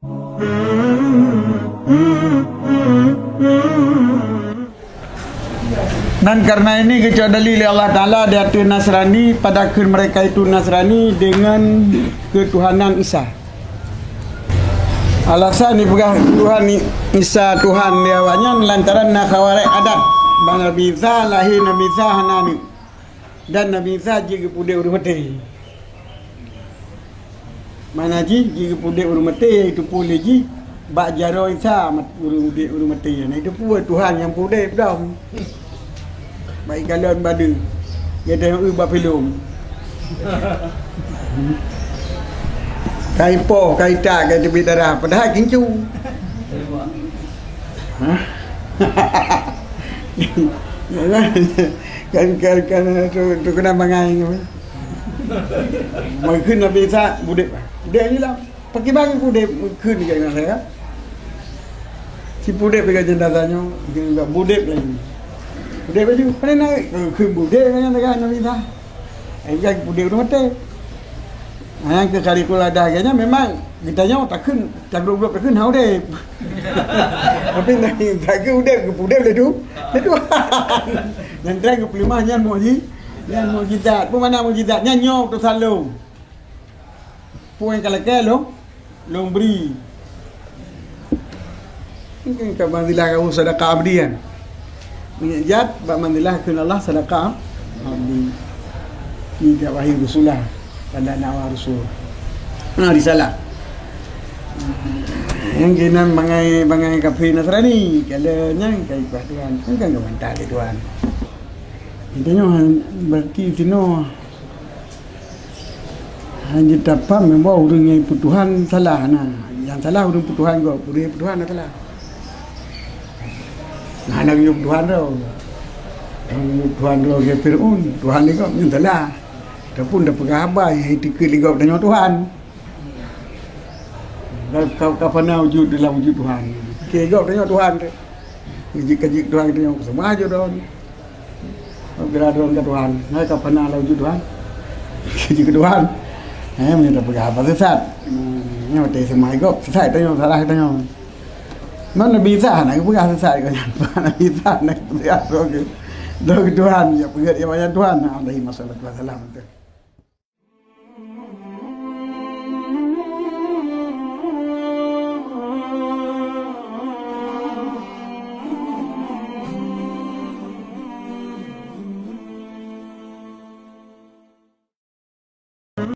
Dan karena ini kecuali dalil Allah Ta'ala dia tu Nasrani pada akhir mereka itu Nasrani dengan ketuhanan Isa. Alasan ni bukan Tuhan Isa Tuhan dia awalnya lantaran khawarij adat Nabi Isa lahir Nabi Isa hanani dan Nabi Isa jika pudek urut mati. Mana ji jika pudek urut mati itu boleh ji bak jaro Isa urut mati. Nah itu pun Tuhan yang pudek dah. Baik galon badu. Dia tengok ubah filem. Kai po, kai tak, kai tepi darah. Padahal kincu. Kan tu kena bangai. Mai khun Nabi Isa budek. Budek ni lah. Pakai bang budek khun ni kan saya. Si budek pegang jenazahnya, budek lagi. Budek baju, mana nak ke budek kan Nabi Isa. Yang budek rumah teh. Yang ke kali kula dah agaknya memang ditanya takkan grup takkan hau deh. Tapi nak tak ke budek le tu. Itu. Yang terakhir ke pelimahnya mukjizat. Pun mana mukjizatnya nyok tu selalu. Pun yang kalau long beri. Mungkin ke manzilah kau sedekah abdian. Menyajat bak manzilah kun Allah sedekah abdi. Ni dia wahyu Rasulullah pada nawa Rasul. Risalah. Yang kena bangai kafir Nasrani kalau nya kai Tuhan kan mantap Tuhan. Intinya berarti tino hanya dapat membawa orang yang Tuhan salah nah. Yang salah orang Tuhan kau, orang Tuhan salah. Nah nak nyup Tuhan tau. Tuhan lo ke Fir'aun, Tuhan ni kau yang salah. Tapi dah pengabar yang dikeli kau tanya Tuhan. Kau pernah wujud dalam wujud Tuhan. Kau tanya Tuhan tu. Kajik Tuhan tanya semua aja dah. Kau berada dengan Tuhan. Kau pernah lah wujud Tuhan. Kajik Tuhan. Mereka pengabar sesat. Yang betul semua kau sesat tanya salah tanya. Mana bisa nak pengabar sesat kau yang mana bisa nak pengabar Tuhan. Tuhan ya pengabar Tuhan. Alaihi wasallam.